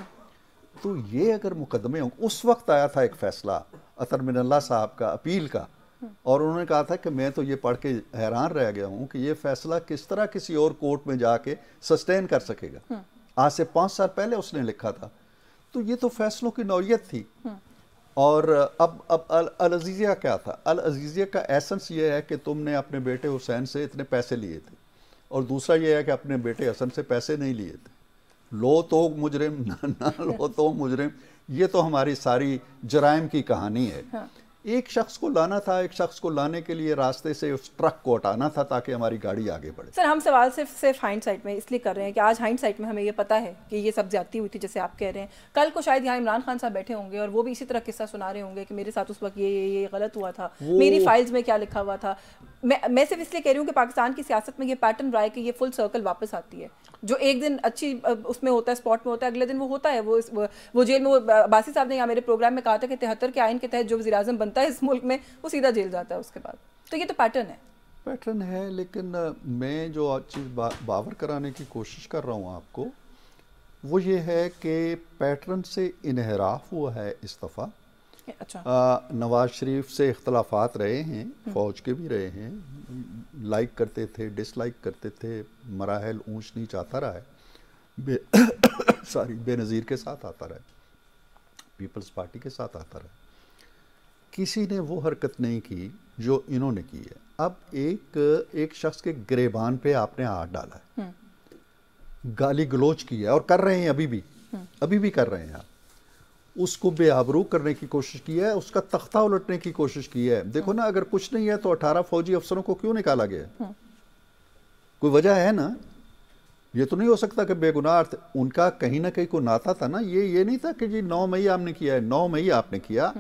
تو یہ اگر مقدمے ہوں, اس وقت آیا تھا ایک فیصلہ اطہر من اللہ صاحب کا اپیل کا, اور انہوں نے کہا تھا کہ میں تو یہ پڑھ کے حیران رہ گیا ہوں کہ یہ فیصلہ کس طرح کسی اور کورٹ میں جا کے سسٹین کر سکے گا. آج سے 5 سال پہلے اس نے لکھا تھا. تو یہ تو فیصلوں کی نوعیت تھی. اور اب العزیزیہ کیا تھا؟ العزیزیہ کا ایسنس یہ ہے کہ تم نے اپنے بیٹے حسین سے اتنے پیسے لیے تھے, اور دوسرا یہ ہے کہ اپنے بیٹے حسن سے پیسے نہیں لیے تھے. لو تو مجرم نہ لو تو مجرم, یہ تو ہماری ساری جرائم کی کہانی ہے. ایک شخص کو لانا تھا, ایک شخص کو لانے کے لیے راستے سے اس ٹرک کو ہٹانا تھا تاکہ ہماری گاڑی آگے بڑھے. سر ہم سوال صرف ہائنڈ سائٹ میں اس لیے کر رہے ہیں کہ آج ہائنڈ سائٹ میں ہمیں یہ پتہ ہے کہ یہ سب زیادتی ہوئی تھی جیسے آپ کہہ رہے ہیں. کل کو شاید یہاں عمران خان صاحب بیٹھے ہوں گے اور وہ بھی اسی طرح قصہ سنا رہے ہوں گے کہ میرے ساتھ اس وقت یہ غلط ہوا تھا, میری فائلز میں کیا لکھا ہوا تھا. میں صرف اس لیے کہہ رہی ہوں کہ پاکستان کی سیاست میں یہ پیٹرن رہا ہے کہ یہ فل سرکل واپس آتی ہے. جو ایک دن اچھی اس میں ہوتا ہے, اسپاٹ میں ہوتا ہے, اگلے دن وہ ہوتا ہے وہ جیل میں. وہ باسی صاحب نے یہاں میرے پروگرام میں کہا تھا کہ 73 کے آئین کے تحت جو وزیر اعظم بنتا ہے اس ملک میں وہ سیدھا جیل جاتا ہے اس کے بعد. تو یہ تو پیٹرن ہے. لیکن میں جو چیز باور کرانے کی کوشش کر رہا ہوں آپ کو وہ یہ ہے کہ پیٹرن سے انحراف ہوا ہے اس دفعہ. نواز شریف سے اختلافات رہے ہیں, فوج کے بھی رہے ہیں, لائک کرتے تھے, ڈس لائک کرتے تھے, مراحل اونچ نیچ آتا رہا ہے, بے نظیر کے ساتھ آتا رہا ہے, پیپلز پارٹی کے ساتھ آتا رہا ہے. کسی نے وہ حرکت نہیں کی جو انہوں نے کی ہے. اب ایک شخص کے گریبان پہ آپ نے ہاتھ ڈالا ہے, گالی گلوچ کی ہے, اور کر رہے ہیں ابھی بھی کر رہے ہیں. اس کو بے آبرو کرنے کی کوشش کی ہے, اس کا تختہ الٹنے کی کوشش کی ہے. دیکھو نا, اگر کچھ نہیں ہے تو 18 فوجی افسروں کو کیوں نکالا گیا؟ کوئی وجہ ہے نا. یہ تو نہیں ہو سکتا کہ بے گناہ ان کا کہیں نہ کہیں کوئی ناتا تھا نا. یہ نہیں تھا کہ جی 9 مئی آپ نے کیا ہے, 9 مئی آپ نے کیا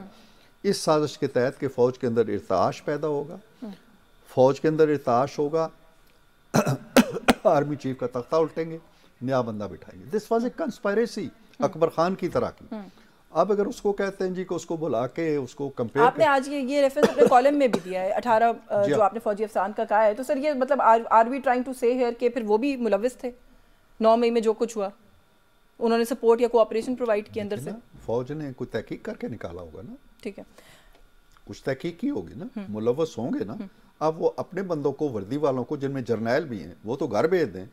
اس سازش کے تحت کہ فوج کے اندر ارتعاش پیدا ہوگا, فوج کے اندر ارتعاش ہوگا, آرمی چیف کا تختہ الٹیں گے, نیا بندہ بٹھائیں گے. دس واز اے کنسپائریسی اکبر خان کی طرح کی. اب اگر اس کو کہتے ہیں جی کہ اس کو بلا کے اس کو کمپیئر, آپ نے آج یہ ریفرنس اپنے کالم میں بھی دیا ہے 18 جو آپ نے فوجی افسران کا کہا ہے, تو سر یہ مطلب آر وی ٹرائنگ ٹو سے ہیئر کہ پھر وہ بھی ملوث تھے 9 مئی میں جو کچھ ہوا, انہوں نے سپورٹ یا کوآپریشن پرووائڈ کی اندر سے؟ فوج نے کوئی تحقیق کر کے نکالا ہوگا نا. ٹھیک ہے, کچھ تحقیق کی ہوگی نا, ملوث ہوں گے نا. اب وہ اپنے بندوں کو, وردی والوں کو جن میں جرنیل بھی ہیں, وہ تو گھر بھیج دیں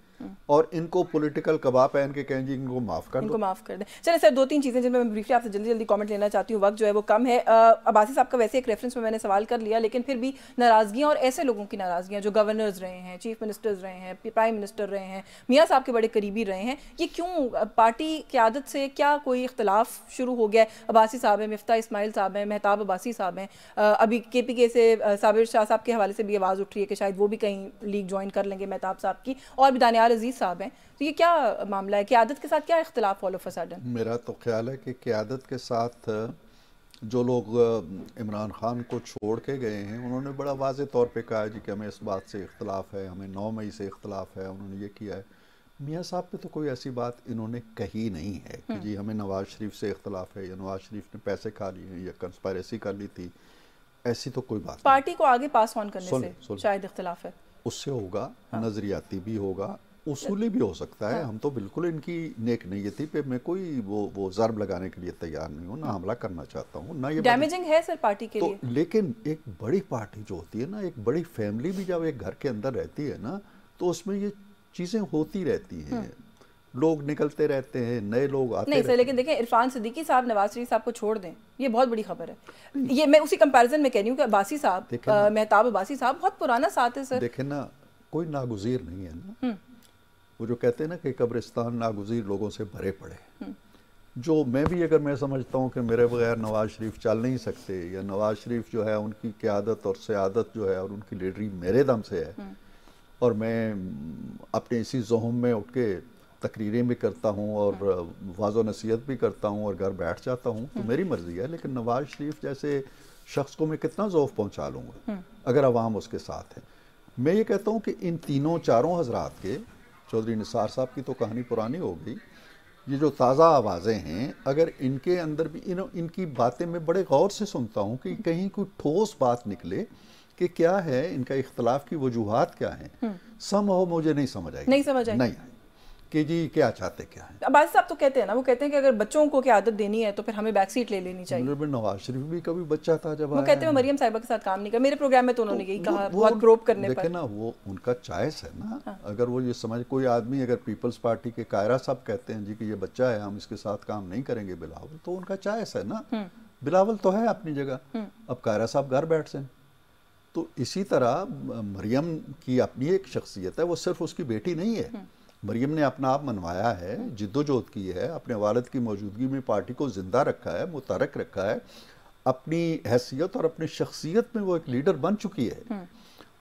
اور ان کو پولیٹیکل کباب پہن کے کہیں جی ان کو معاف کر دیں. چلیں سر 2-3 چیزیں جن میں بریفلی آپ سے جلدی کامنٹ لینا چاہتی ہوں, وقت جو ہے وہ کم ہے. عباسی صاحب کا ویسے ایک ریفرنس میں نے سوال کر لیا, لیکن پھر بھی ناراضگیاں اور ایسے لوگوں کی ناراضگیاں جو گورنرز رہے ہیں, چیف منسٹرز رہے ہیں, پرائم منسٹر رہے ہیں, میاں صاحب کے بڑے قریبی رہے ہیں, یہ کیوں پارٹی قیادت سے کیا کوئی اختلاف شروع ہو گیا ہے؟ عباسی صاحب ہیں, مفتاح اسماعیل صاحب ہیں, مہتاب عباسی صاحب ہیں, ابھی کے پی کے سے صابر شاہ صاحب کے حوالے سے بھی آواز اٹھ رہی ہے کہ شاید وہ بھی کہیں لیگ جوائن کر لیں گے مہتاب صاحب کی, اور بھی دانیال عزیز صاحب ہیں. تو یہ کیا معاملہ ہے, قیادت کے ساتھ کیا اختلاف آل آف اے سڈن؟ میرا تو خیال ہے کہ قیادت کے ساتھ جو لوگ عمران خان کو چھوڑ کے گئے ہیں انہوں نے بڑا واضح طور پہ کہا جی کہ ہمیں اس بات سے اختلاف ہے, ہمیں 9 مئی سے اختلاف ہے, انہوں نے یہ کیا ہے. میاں صاحب پہ تو کوئی ایسی بات انہوں نے کہی نہیں ہے کہ جی ہمیں نواز شریف سے اختلاف ہے, یا نواز شریف نے پیسے کھا لیے ہیں, یا کنسپائریسی کر لی تھی, ایسی تو کوئی بات. پارٹی کو آگے پاس آن کرنے سے شاید اختلاف ہے, اس سے ہوگا, نظریاتی بھی ہوگا, اصولی بھی ہو سکتا ہے. ہم تو بالکل ان کی نیک نیتی پہ میں کوئی وہ ضرب لگانے کے لیے تیار نہیں ہوں, نہ حملہ کرنا چاہتا ہوں, نہ یہ ڈیمیجنگ ہے سر پارٹی کے لیے. لیکن ایک بڑی پارٹی جو ہوتی ہے نا, ایک بڑی فیملی بھی جب ایک گھر کے اندر رہتی ہے نا, تو اس میں یہ چیزیں ہوتی رہتی ہیں, لوگ نکلتے رہتے ہیں, نئے لوگ آتے نہیں سر. لیکن دیکھیں عرفان صدیقی صاحب نواز شریف صاحب کو چھوڑ دیں, یہ بہت بڑی خبر ہے. یہ میں اسی کمپیریزن میں کہہ رہی ہوں کہ عباسی صاحب, مہتاب عباسی صاحب بہت پرانا ساتھ ہے سر. دیکھیں نا, کوئی ناگزیر نہیں ہے نا. وہ جو کہتے ہیں نا کہ قبرستان ناگزیر لوگوں سے بھرے پڑے, جو میں بھی اگر میں سمجھتا ہوں کہ میرے بغیر نواز شریف چل نہیں سکتے, یا نواز شریف جو ہے ان کی قیادت اور سیادت جو ہے اور ان کی لیڈری میرے دم سے ہے, اور میں اپنے اسی ذہن میں اٹھ کے تقریریں بھی کرتا ہوں اور واضح و نصیحت بھی کرتا ہوں اور گھر بیٹھ جاتا ہوں تو میری مرضی ہے، لیکن نواز شریف جیسے شخص کو میں کتنا ذوف پہنچا لوں گا اگر عوام اس کے ساتھ ہے. میں یہ کہتا ہوں کہ ان تینوں چاروں حضرات کے، چودھری نثار صاحب کی تو کہانی پرانی ہو گئی، یہ جو تازہ آوازیں ہیں اگر ان کے اندر بھی ان کی باتیں میں بڑے غور سے سنتا ہوں کہ کہیں کوئی ٹھوس بات نکلے کہ کیا ہے ان کا اختلاف کی وجوہات کیا ہیں. سمہو مجھے نہیں سمجھ آئی، نہیں کہ جی کیا چاہتے کیا ہیں. عباسی صاحب تو کہتے ہیں نا، وہ کہتے ہیں کہ اگر بچوں کو کیا عادت دینی ہے تو پھر ہمیں بیک سیٹ لے لینی چاہیے. نواز شریف بھی کبھی بچہ تھا جب وہ کہتے ہیں مریم صاحبہ کے ساتھ کام نہیں کر، میرے پروگرام میں تو انہوں نے یہی کہا بہت گروپ کرنے پر. دیکھیں نا وہ ان کا چوائس ہے نا. اگر وہ یہ سمجھ کوئی آدمی اگر پیپلز پارٹی کے قائرہ صاحب کہتے ہیں جی کہ یہ بچہ ہے ہم اس کے ساتھ کام نہیں کریں گے بلاول، تو ان کا چوائس ہے نا. بلاول تو ہے اپنی جگہ، اب قائرہ صاحب گھر بیٹھ جائیں. تو اسی طرح مریم کی اپنی ایک شخصیت ہے، وہ صرف اس کی بیٹی نہیں ہے. مریم نے اپنا آپ منوایا ہے، جد و جہد کی ہے، اپنے والد کی موجودگی میں پارٹی کو زندہ رکھا ہے، متحرک رکھا ہے، اپنی حیثیت اور اپنی شخصیت میں وہ ایک لیڈر بن چکی ہے.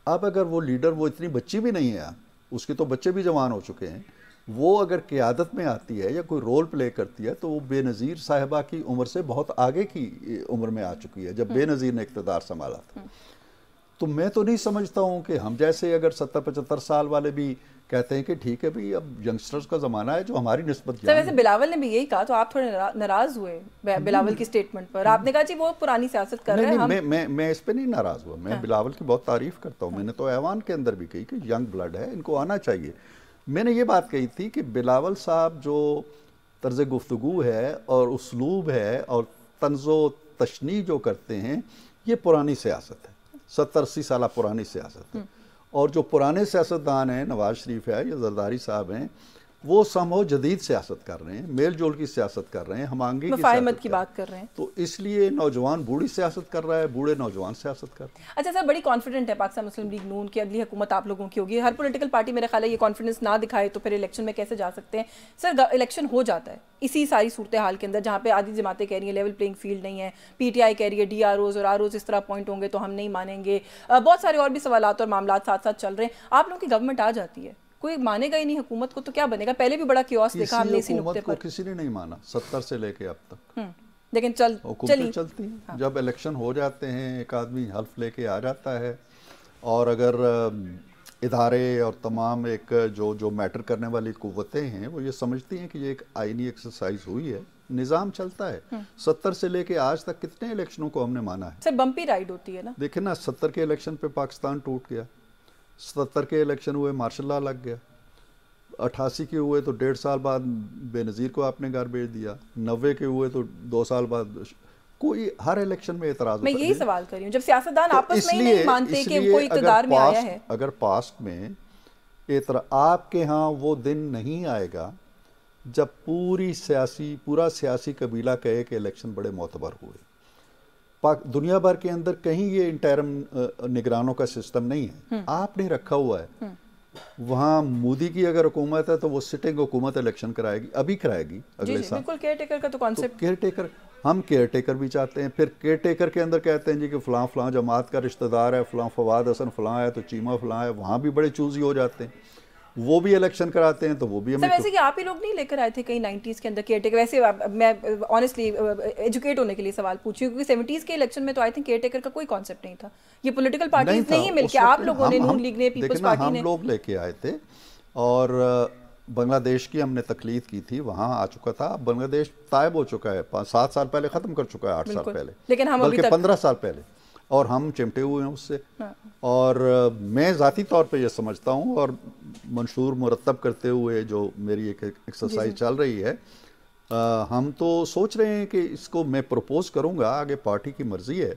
اب اگر وہ لیڈر، وہ اتنی بچی بھی نہیں ہے، اس کے تو بچے بھی جوان ہو چکے ہیں، وہ اگر قیادت میں آتی ہے یا کوئی رول پلے کرتی ہے تو وہ بے نظیر صاحبہ کی عمر سے بہت آگے کی عمر میں آ چکی ہے جب بے نظیر نے اقتدار سنبھالا تھا. تو میں تو نہیں سمجھتا ہوں کہ ہم جیسے اگر 70-75 سال والے بھی کہتے ہیں کہ ٹھیک ہے بھئی اب ینگسٹرز کا زمانہ ہے جو ہماری نسبت سر ویسے بلاول نے بھی یہی کہا، تو آپ تھوڑے ناراض ہوئے بلاول کی سٹیٹمنٹ پر. آپ نے کہا جی وہ پرانی سیاست کر رہے ہیں. میں اس پہ نہیں ناراض ہوا، میں بلاول کی بہت تعریف کرتا ہوں. میں نے تو ایوان کے اندر بھی کہی کہ ینگ بلڈ ہے، ان کو آنا چاہیے. میں نے یہ بات کہی تھی کہ بلاول صاحب جو طرز گفتگو ہے اور اسلوب ہے اور طنز و تشنیع جو کرتے ہیں یہ پرانی سیاست ہے، 70-80 سالہ پرانی سیاست ہے. اور جو پرانے سیاستدان ہیں، نواز شریف ہے یا زرداری صاحب ہیں، وہ سمہو جدید سیاست کر رہے ہیں، میل جول کی سیاست کر رہے ہیں، ہم آہنگی کی مفاہمت کی بات کر رہے ہیں. تو اس لیے نوجوان بوڑھی سیاست کر رہا ہے، بوڑھے نوجوان سیاست کر رہے ہیں. اچھا سر، بڑی کانفیڈنٹ ہے پاکستان مسلم لیگ نون کی اگلی حکومت آپ لوگوں کی ہوگی. ہر پولیٹیکل پارٹی میرا خیال ہے یہ کانفیڈنس نہ دکھائے تو پھر الیکشن میں کیسے جا سکتے ہیں. سر الیکشن ہو جاتا ہے اسی ساری صورتحال کے اندر جہاں پہ آدھی جماعتیں کہہ رہی ہیں لیول پلینگ فیلڈ نہیں ہے، پی ٹی آئی کہہ رہی ہے ڈی آر اوز اور آر اوز اس طرح اپوائنٹ ہوں گے تو ہم نہیں مانیں گے، بہت سارے اور بھی سوالات اور معاملات ساتھ ساتھ چل رہے ہیں. آپ لوگوں کی گورنمنٹ آ جاتی ہے، کوئی مانے گا ہی نہیں حکومت کو، تو کیا بنے گا؟ پہلے بھی بڑا کیوس دیکھا ہم نے اسی نقطے پر. کسی نے نہیں مانا 70 سے لے کے اب تک، لیکن حکومتیں چلتی ہیں. جب الیکشن ہو جاتے ہیں ایک آدمی حلف لے کے آ جاتا ہے، اور اگر ادارے اور تمام ایک جو میٹر کرنے والی قوتیں ہیں وہ یہ سمجھتی ہیں کہ یہ ایک آئینی ایکسرسائز ہوئی ہے، نظام چلتا ہے. 70 سے لے کے آج تک کتنے الیکشنوں کو ہم نے مانا ہے؟ سر بمپی رائڈ ہوتی ہے نا. دیکھیں نا 70 کے الیکشن پہ پاکستان ٹوٹ گیا، 77 کے الیکشن ہوئے مارشل لا لگ گیا، 88 کے ہوئے تو 1.5 سال بعد بے نظیر کو آپ نے گھر بھیج دیا، 90 کے ہوئے تو 2 سال بعد. کوئی ہر الیکشن میں اعتراض ہوتا ہے. میں یہی سوال کر رہی ہوں، جب سیاستدان آپس میں نہیں مانتے کہ کوئی اقتدار میں آیا ہے. اگر پاسٹ میں آپ کے ہاں وہ دن نہیں آئے گا جب پورا سیاسی قبیلہ کہے کہ الیکشن بڑے معتبر ہوئے. دنیا بھر کے اندر کہیں یہ انٹرم نگرانوں کا سسٹم نہیں ہے، آپ نے رکھا ہوا ہے. وہاں مودی کی اگر حکومت ہے تو وہ سٹنگ حکومت الیکشن کرائے گی، ابھی کرائے گی اگلے سال. بالکل کیئر ٹیکر کا تو کانسیپٹ. کیئر ٹیکر، ہم کیئر ٹیکر بھی چاہتے ہیں. پھر کیئر ٹیکر کے اندر کہتے ہیں جی کہ فلاں فلاں جماعت کا رشتہ دار ہے، فلاں فواد حسن فلاں ہے تو چیمہ فلاں ہے، وہاں بھی بڑے چوزی ہو جاتے ہیں، وہ بھی الیکشن کراتے ہیں. تو وہ بھی ہمیں ویسے کہ آپ ہی لوگ نہیں لے کر آئے تھے کہیں 90s کے اندر کیئر ٹیکر. ویسے میں آنیسٹلی ایجوکیٹ ہونے کے لیے سوال پوچھی ہوں کیونکہ 70s کے الیکشن میں تو آئی تھنک کیئر ٹیکر کا کوئی کانسیپٹ نہیں تھا. یہ پولیٹیکل پارٹیز نہیں مل کے آپ لوگوں نے، نون لیگ نے، پیپلز پارٹی نے، ہم لوگ لے کے آئے تھے. اور بنگلہ دیش کی ہم نے تقلید کی تھی، وہاں آ چکا تھا. بنگلہ دیش طائب ہو چکا ہے، 7 سال پہلے ختم کر چکا ہے، 8 سال پہلے، لیکن ہم بلکہ 15 سال پہلے، اور ہم چمٹے ہوئے ہیں اس سے. اور میں ذاتی طور پہ یہ سمجھتا ہوں، اور منشور مرتب کرتے ہوئے جو میری ایک ایکسرسائز چل رہی ہے، ہم تو سوچ رہے ہیں کہ اس کو میں پروپوز کروں گا، آگے پارٹی کی مرضی ہے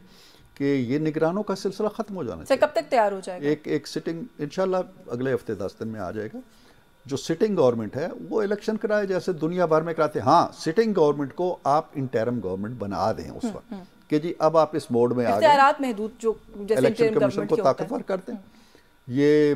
کہ یہ نگرانوں کا سلسلہ ختم ہو جانا چاہیے. کب تک تیار ہو جائے گا؟ ایک سٹنگ انشاءاللہ اگلے ہفتے 10 دن میں آ جائے گا. جو سٹنگ گورنمنٹ ہے وہ الیکشن کرائے جیسے دنیا بھر میں کراتے ہیں. ہاں سٹنگ گورنمنٹ کو آپ انٹرم گورنمنٹ بنا دیں اس وقت کہ جی اب آپ اس موڈ میں آ گئے، اختیارات محدود جو جیسے الیکشن کمیشن کو طاقتور کرتے ہیں. یہ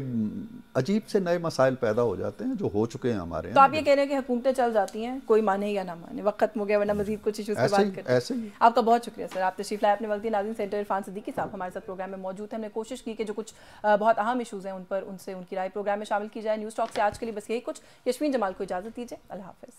عجیب سے نئے مسائل پیدا ہو جاتے ہیں جو ہو چکے ہیں ہمارے تو یہاں. آپ یہ کہہ رہے ہیں کہ حکومتیں چل جاتی ہیں, کوئی مانے یا نہ مانے, وقت ختم ہو گیا, ورنہ مزید کچھ ایشوز پہ بات کرتے ہیں. ایسے ہی آپ کا بہت شکریہ سر, آپ تشریف لائے اپنے وقت. ناظرین, سینیٹر عرفان صدیقی صاحب ہمارے ساتھ پروگرام میں موجود ہیں. ہم نے کوشش کی کہ جو کچھ بہت اہم ایشوز ہیں ان سے ان کی رائے پروگرام میں شامل کی جائے. نیوز ٹاک سے آج کے لیے بس یہی کچھ. یشوین جمال کو اجازت دیجیے, اللہ حافظ.